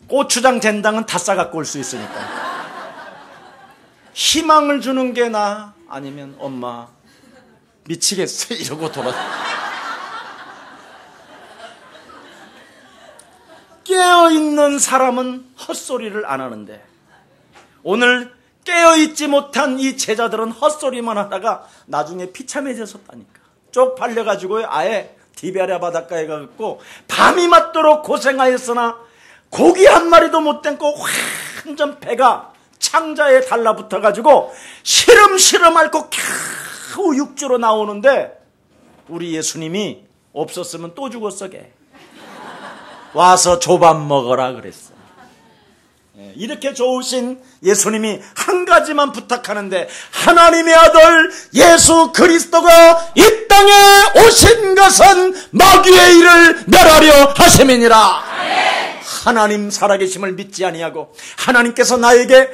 Speaker 1: 고추장 젠당은 다 싸갖고 올 수 있으니까 희망을 주는 게 나 아니면 엄마 미치겠어 이러고 돌아. 깨어있는 사람은 헛소리를 안 하는데 오늘 깨어있지 못한 이 제자들은 헛소리만 하다가 나중에 피참해졌었다니까. 쪽팔려가지고 아예 디베랴 바닷가에 가고 밤이 맞도록 고생하였으나 고기 한 마리도 못 땡고 완전 배가 창자에 달라붙어가지고 시름시름 앓고 겨우 육지로 나오는데 우리 예수님이 없었으면 또 죽었어 걔. 와서 조밥 먹어라 그랬어. 이렇게 좋으신 예수님이 한 가지만 부탁하는데 하나님의 아들 예수 그리스도가 이 땅에 오신 것은 마귀의 일을 멸하려 하심이니라. 하나님 살아계심을 믿지 아니하고 하나님께서 나에게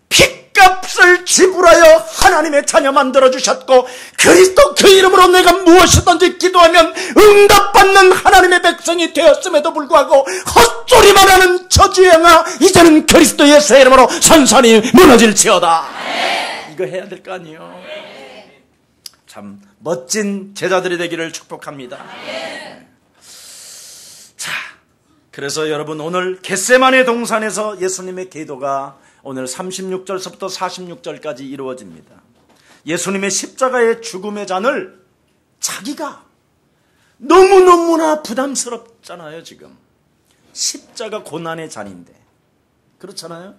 Speaker 1: 핏값을 지불하여 하나님의 자녀 만들어주셨고 그리스도 그 이름으로 내가 무엇이든지 기도하면 응답받는 하나님의 백성이 되었음에도 불구하고 헛소리만 하는 저주행아 이제는 그리스도 예수의 이름으로 선선히 무너질지어다. 이거 해야 될 거 아니에요. 참 멋진 제자들이 되기를 축복합니다. 자, 그래서 여러분 오늘 겟세마네 동산에서 예수님의 기도가 오늘 36절서부터 46절까지 이루어집니다. 예수님의 십자가의 죽음의 잔을 자기가 너무너무나 부담스럽잖아요. 지금 십자가 고난의 잔인데 그렇잖아요.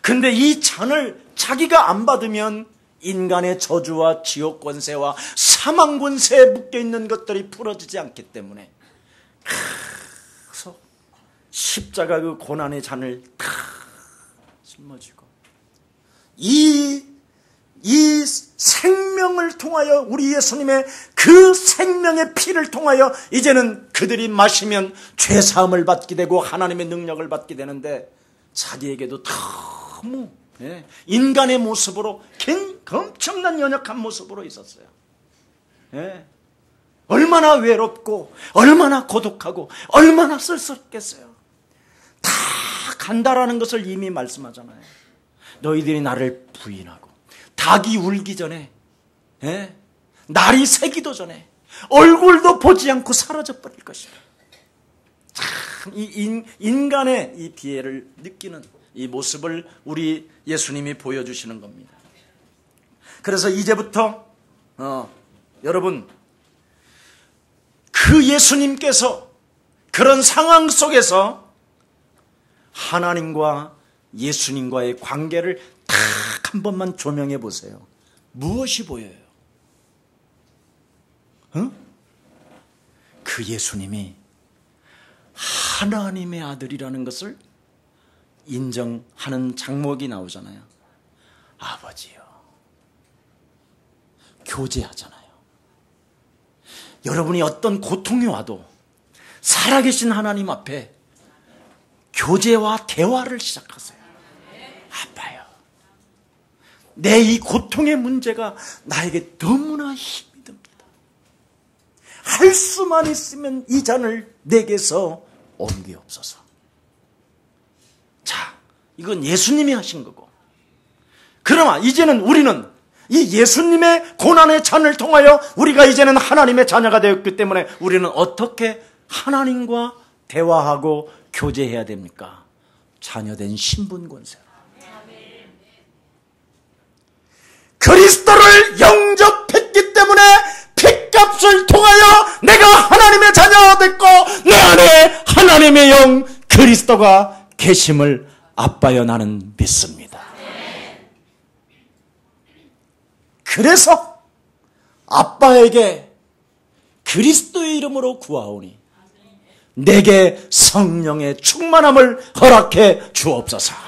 Speaker 1: 근데 이 잔을 자기가 안 받으면 인간의 저주와 지옥 권세와 사망 권세에 묶여있는 것들이 풀어지지 않기 때문에 그래서 십자가 그 고난의 잔을 다 짊어지고 이 생명을 통하여 우리 예수님의 그 생명의 피를 통하여 이제는 그들이 마시면 죄사함을 받게 되고 하나님의 능력을 받게 되는데 자기에게도 너무 인간의 모습으로 엄청난 연약한 모습으로 있었어요. 얼마나 외롭고 얼마나 고독하고 얼마나 쓸쓸했겠어요. 다 간다라는 것을 이미 말씀하잖아요. 너희들이 나를 부인하고 닭이 울기 전에 날이 새기도 전에 얼굴도 보지 않고 사라져버릴 것이다. 참 이 인간의 이 비애를 느끼는 이 모습을 우리 예수님이 보여주시는 겁니다. 그래서 이제부터 여러분 그 예수님께서 그런 상황 속에서 하나님과 예수님과의 관계를 딱 한 번만 조명해 보세요. 무엇이 보여요? 그 예수님이 하나님의 아들이라는 것을 인정하는 장목이 나오잖아요. 아버지요. 교제하잖아요. 여러분이 어떤 고통이 와도 살아계신 하나님 앞에 교제와 대화를 시작하세요. 아빠요. 내 이 고통의 문제가 나에게 너무나 힘이 듭니다. 할 수만 있으면 이 잔을 내게서 옮기옵소서. 자, 이건 예수님이 하신 거고. 그러나 이제는 우리는 이 예수님의 고난의 잔을 통하여 우리가 이제는 하나님의 자녀가 되었기 때문에 우리는 어떻게 하나님과 대화하고 교제해야 됩니까? 자녀된 신분 권세로. 그리스도를 영접했기 때문에 핏값을 통하여 내가 하나님의 자녀가 됐고 내 안에 하나님의 영 그리스도가 계심을 아빠여 나는 믿습니다. 그래서 아빠에게 그리스도의 이름으로 구하오니 내게 성령의 충만함을 허락해 주옵소서.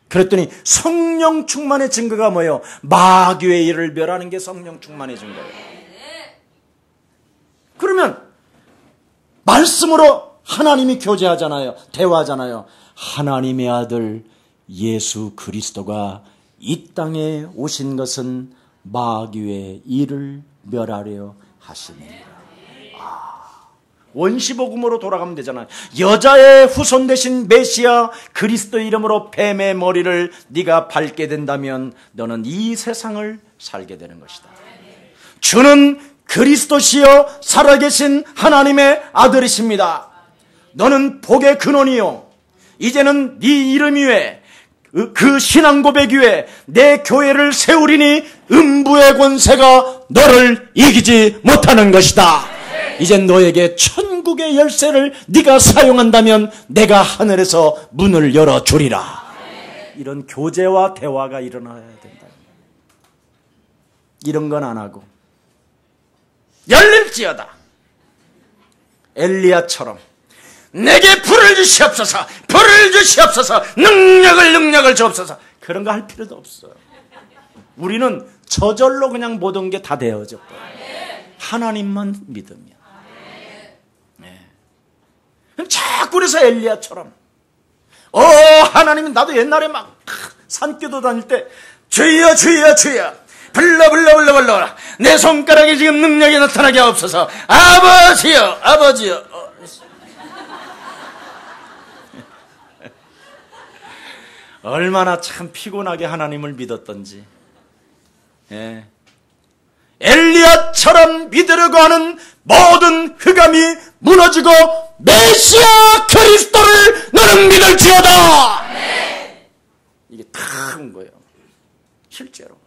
Speaker 1: 그랬더니 성령 충만의 증거가 뭐예요? 마귀의 일을 멸하는 게 성령 충만의 증거예요. 그러면 말씀으로 하나님이 교제하잖아요. 대화하잖아요. 하나님의 아들 예수 그리스도가 이 땅에 오신 것은 마귀의 일을 멸하려 하십니다. 원시복음으로 돌아가면 되잖아요. 여자의 후손 되신 메시아 그리스도 이름으로 뱀의 머리를 네가 밟게 된다면 너는 이 세상을 살게 되는 것이다. 주는 그리스도시요 살아계신 하나님의 아들이십니다. 너는 복의 근원이요 이제는 네 이름 위에 그 신앙 고백 위에 내 교회를 세우리니 음부의 권세가 너를 이기지 못하는 것이다. 이젠 너에게 천국의 열쇠를 네가 사용한다면 내가 하늘에서 문을 열어주리라. 이런 교제와 대화가 일어나야 된다. 이런 건 안 하고 열릴지어다 엘리야처럼 내게 불을 주시옵소서, 불을 주시옵소서, 능력을 주옵소서. 그런 거 할 필요도 없어요. 우리는 저절로 그냥 모든 게 다 되어져 버려요. 하나님만 믿으면. 자꾸 그래서 엘리야처럼 하나님은 나도 옛날에 막 산기도 다닐 때 주여 주여 주여 불러 내 손가락에 지금 능력이 나타나게 하옵소서. 아버지요 얼마나 참 피곤하게 하나님을 믿었던지. 엘리야처럼 믿으려고 하는 모든 흑암이 무너지고 메시아 그리스도를 너는 믿을지어다. 이게 다 온 거예요. 실제로.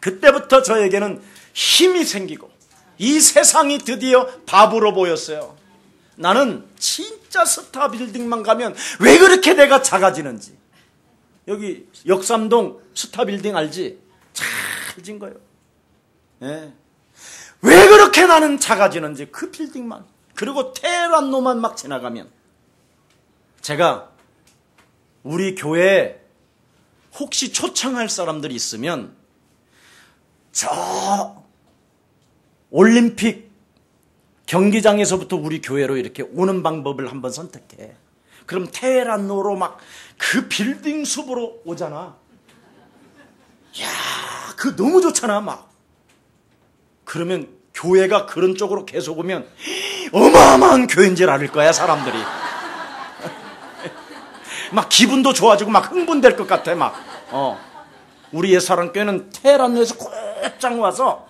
Speaker 1: 그때부터 저에게는 힘이 생기고 이 세상이 드디어 바보로 보였어요. 나는 진짜 스타 빌딩만 가면 왜 그렇게 내가 작아지는지. 여기 역삼동 스타 빌딩 알지? 잘 진 거예요. 왜 그렇게 나는 작아지는지 그 빌딩만 그리고 테헤란로만 막 지나가면, 제가 우리 교회에 혹시 초청할 사람들이 있으면 저 올림픽 경기장에서부터 우리 교회로 이렇게 오는 방법을 한번 선택해. 그럼 테헤란로로 막 그 빌딩 숲으로 오잖아. 야, 그거 너무 좋잖아, 막. 그러면 교회가 그런 쪽으로 계속 오면 어마어마한 교회인 줄 알 거야, 사람들이. 막 기분도 좋아지고 막 흥분될 것 같아, 막. 우리 옛사랑교회는 테헤란로에서 곧장 와서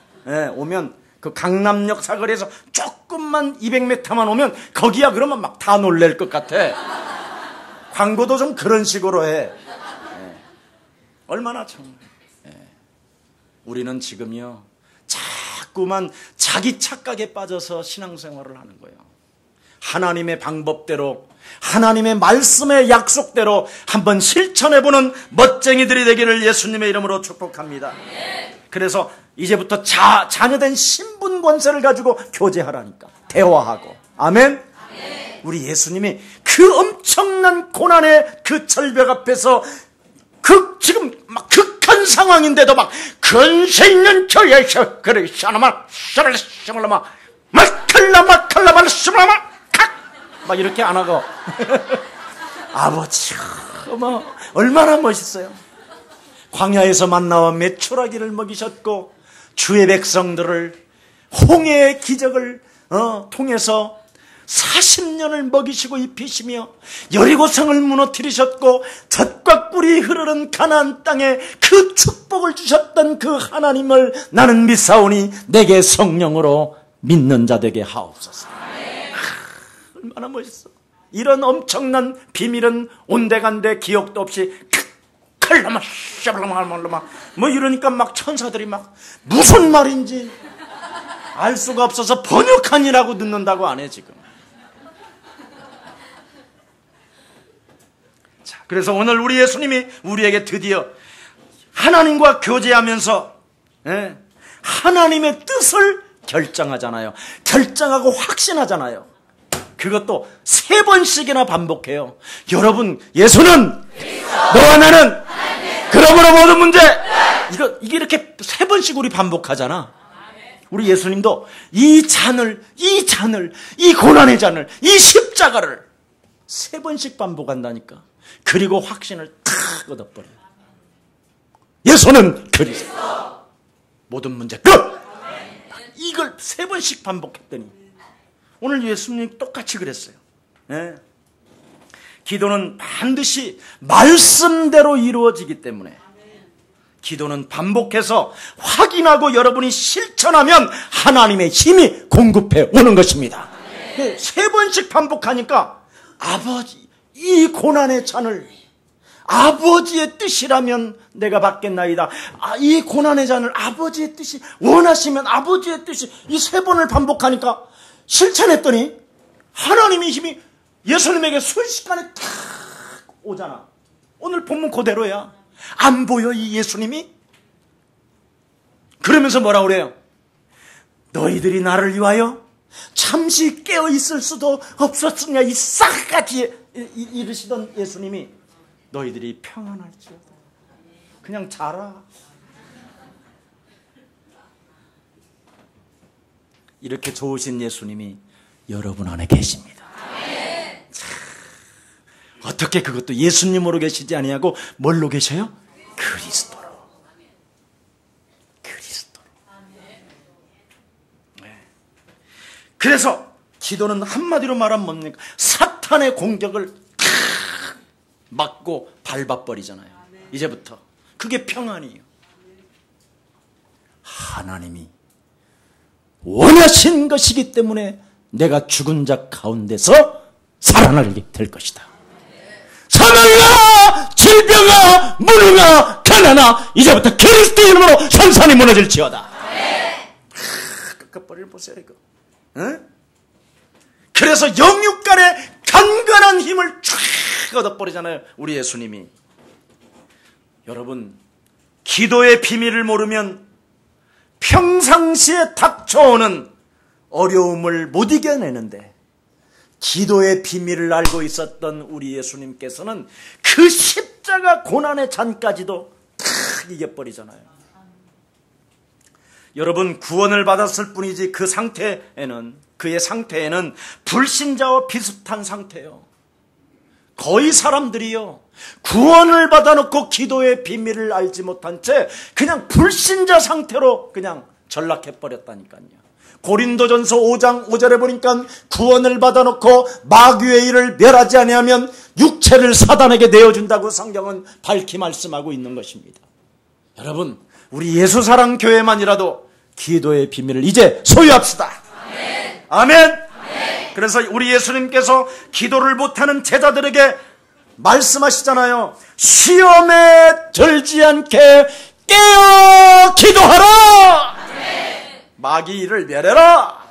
Speaker 1: 오면 그 강남역 사거리에서 조금만 200m만 오면 거기야 그러면 막 다 놀랄 것 같아. 광고도 좀 그런 식으로 해. 얼마나 정말. 우리는 지금요, 자꾸만 자기 착각에 빠져서 신앙생활을 하는 거예요. 하나님의 방법대로, 하나님의 말씀의 약속대로 한번 실천해보는 멋쟁이들이 되기를 예수님의 이름으로 축복합니다. 그래서 이제부터 자녀된 신분 권세를 가지고 교제하라니까. 대화하고. 아멘? 우리 예수님이 그 엄청난 고난의 그 절벽 앞에서 지금 막 극한 상황인데도 막 근세 있는 교회에서 그래 샤나마 샤랄라마 마칼라마 샤나마 막 이렇게 안 하고 아버지 얼마나 멋있어요. 광야에서 만나와 메추라기를 먹이셨고 주의 백성들을 홍해의 기적을 통해서 40년을 먹이시고 입히시며 여리고성을 무너뜨리셨고 젖과 꿀이 흐르는 가나안 땅에 그 축복을 주셨던 그 하나님을 나는 믿사오니 내게 성령으로 믿는 자 되게 하옵소서. 얼마나 멋있어. 이런 엄청난 비밀은 온데간데 기억도 없이 칼라마 샤블라마 뭐 이러니까 막 천사들이 막 무슨 말인지 알 수가 없어서 번역한이라고 듣는다고 안 해 지금. 자, 그래서 오늘 우리 예수님이 우리에게 드디어 하나님과 교제하면서 하나님의 뜻을 결정하잖아요. 결정하고 확신하잖아요. 그것도 3번씩이나 반복해요. 여러분, 예수는 너와 나는 그러므로 모든 문제 이게 이렇게 3번씩 우리 반복하잖아. 우리 예수님도 이 잔을 이 고난의 잔을 이 십자가를 3번씩 반복한다니까. 그리고 확신을 탁 얻어버려요. 예수는 그리스도 모든 문제 끝. 이걸 3번씩 반복했더니 오늘 예수님이 똑같이 그랬어요. 기도는 반드시 말씀대로 이루어지기 때문에 기도는 반복해서 확인하고 여러분이 실천하면 하나님의 힘이 공급해 오는 것입니다. 3번씩 반복하니까 아버지 이 고난의 잔을 아버지의 뜻이라면 내가 받겠나이다. 이 고난의 잔을 아버지의 뜻이 원하시면 아버지의 뜻이 이 3번을 반복하니까 실천했더니 하나님의 힘이 예수님에게 순식간에 탁 오잖아. 오늘 본문 그대로야. 안 보여 이 예수님이? 그러면서 뭐라고 그래요? 너희들이 나를 위하여 잠시 깨어 있을 수도 없었으냐 이 싹같이 이르시던 예수님이 너희들이 평안할지어다. 그냥 자라. 이렇게 좋으신 예수님이 여러분 안에 계십니다. 어떻게 그것도 예수님으로 계시지 아니하고 뭘로 계셔요? 그리스도로. 네. 그래서 기도는 한마디로 말하면 뭡니까? 사탄의 공격을 탁 막고 밟아버리잖아요. 이제부터 그게 평안이에요. 하나님이 원하신 것이기 때문에 내가 죽은 자 가운데서 살아나게 될 것이다. 사망아, 질병아, 무능아, 가난아, 이제부터 그리스도 이름으로 산산이 무너질지어다. 끝까버리를 보세요 이거. 그래서 영육간의 간간한 힘을 쫙 얻어버리잖아요 우리 예수님이. 여러분, 기도의 비밀을 모르면 평상시에 닥쳐오는 어려움을 못 이겨내는데 기도의 비밀을 알고 있었던 우리 예수님께서는 그 십자가 고난의 잔까지도 다 이겨버리잖아요. 여러분, 구원을 받았을 뿐이지 그의 상태에는 불신자와 비슷한 상태예요. 거의 사람들이요, 구원을 받아놓고 기도의 비밀을 알지 못한 채 그냥 불신자 상태로 그냥 전락해버렸다니까요. 고린도전서 5장 5절에 보니까 구원을 받아놓고 마귀의 일을 멸하지 아니하면 육체를 사단에게 내어준다고 성경은 밝히 말씀하고 있는 것입니다. 여러분, 우리 예수사랑교회만이라도 기도의 비밀을 이제 소유합시다. 아멘. 아멘. 아멘. 그래서 우리 예수님께서 기도를 못하는 제자들에게 말씀하시잖아요. 시험에 들지 않게 깨어 기도하라. 마귀 일을 멸해라.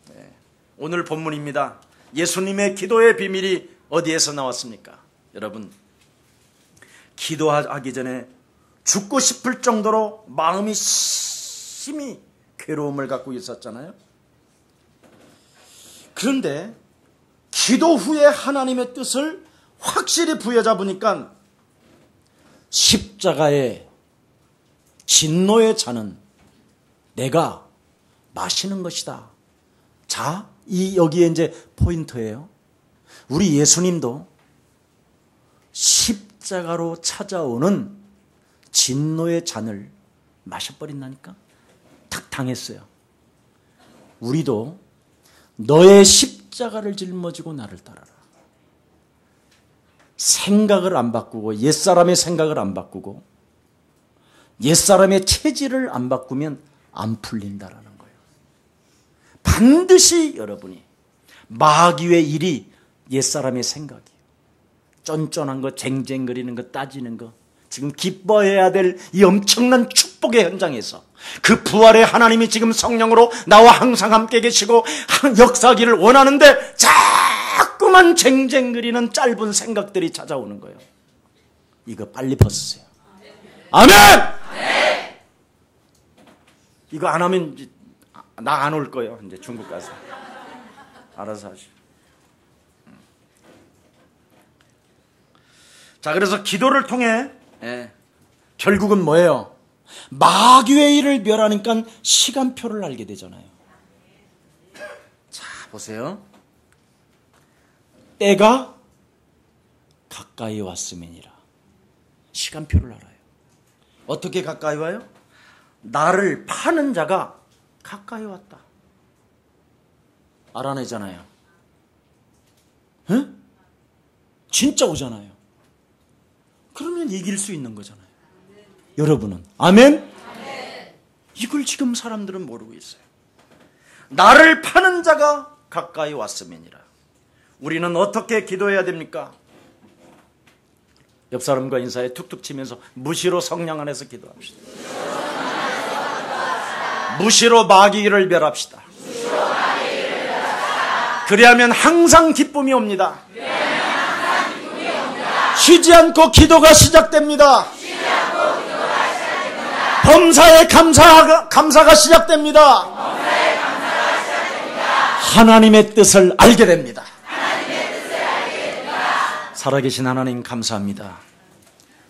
Speaker 1: 네. 오늘 본문입니다. 예수님의 기도의 비밀이 어디에서 나왔습니까? 여러분, 기도하기 전에 죽고 싶을 정도로 마음이 심히 괴로움을 갖고 있었잖아요. 그런데 기도 후에 하나님의 뜻을 확실히 부여잡으니까 십자가의 진노의 잔은 내가 마시는 것이다. 자, 여기에 이제 포인트예요. 우리 예수님도 십자가로 찾아오는 진노의 잔을 마셔버린다니까? 탁 당했어요. 우리도 너의 십자가를 짊어지고 나를 따라라. 생각을 안 바꾸고, 옛사람의 생각을 안 바꾸고, 옛사람의 체질을 안 바꾸면 안 풀린다라는 거예요. 반드시 여러분이 마귀의 일이 옛사람의 생각이에요. 쫀쫀한 거, 쟁쟁거리는 거, 따지는 거, 지금 기뻐해야 될 이 엄청난 축복의 현장에서 그 부활의 하나님이 지금 성령으로 나와 항상 함께 계시고 역사하기를 원하는데 자꾸만 쟁쟁거리는 짧은 생각들이 찾아오는 거예요. 이거 빨리 벗으세요. 아멘! 이거 안 하면 나 안 올 거예요. 이제 중국 가서 알아서 하시. 자, 그래서 기도를 통해 결국은 뭐예요? 마귀의 일을 멸하니까 시간표를 알게 되잖아요. 자, 보세요. 때가 가까이 왔음이니라. 시간표를 알아요. 어떻게 가까이 와요? 나를 파는 자가 가까이 왔다. 알아내잖아요. 응? 진짜 오잖아요. 그러면 이길 수 있는 거잖아요. 여러분은 아멘? 이걸 지금 사람들은 모르고 있어요. 나를 파는 자가 가까이 왔음이니라. 우리는 어떻게 기도해야 됩니까? 옆 사람과 인사에 툭툭 치면서 무시로 성령 안에서 기도합시다. 무시로 마귀를 멸합시다. 그리하면 항상 기쁨이 옵니다. 쉬지 않고 기도가 시작됩니다. 범사에 감사가 시작됩니다. 하나님의 뜻을 알게 됩니다. 살아계신 하나님 감사합니다.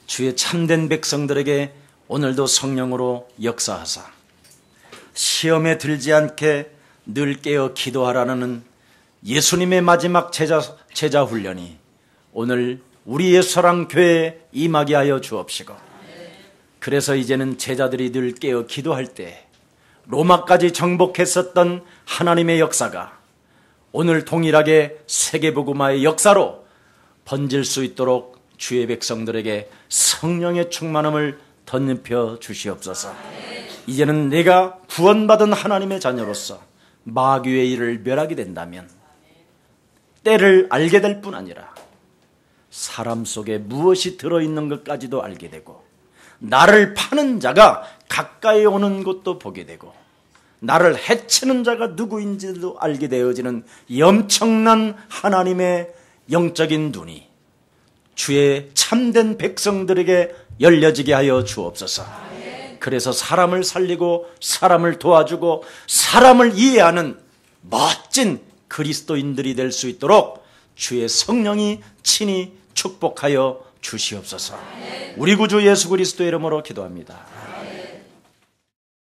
Speaker 1: 주의 참된 백성들에게 오늘도 성령으로 역사하사 시험에 들지 않게 늘 깨어 기도하라는 예수님의 마지막 제자 훈련이 오늘 우리 예수사랑교회에 임하게 하여 주옵시고, 그래서 이제는 제자들이 늘 깨어 기도할 때 로마까지 정복했었던 하나님의 역사가 오늘 동일하게 세계복음화의 역사로 번질 수 있도록 주의 백성들에게 성령의 충만함을 덧입혀 주시옵소서. 이제는 내가 구원받은 하나님의 자녀로서 마귀의 일을 멸하게 된다면 때를 알게 될 뿐 아니라 사람 속에 무엇이 들어있는 것까지도 알게 되고, 나를 파는 자가 가까이 오는 것도 보게 되고, 나를 해치는 자가 누구인지도 알게 되어지는 이 엄청난 하나님의 영적인 눈이 주의 참된 백성들에게 열려지게 하여 주옵소서. 그래서 사람을 살리고 사람을 도와주고 사람을 이해하는 멋진 그리스도인들이 될 수 있도록 주의 성령이 친히 축복하여 주시옵소서. 우리 구주 예수 그리스도의 이름으로 기도합니다.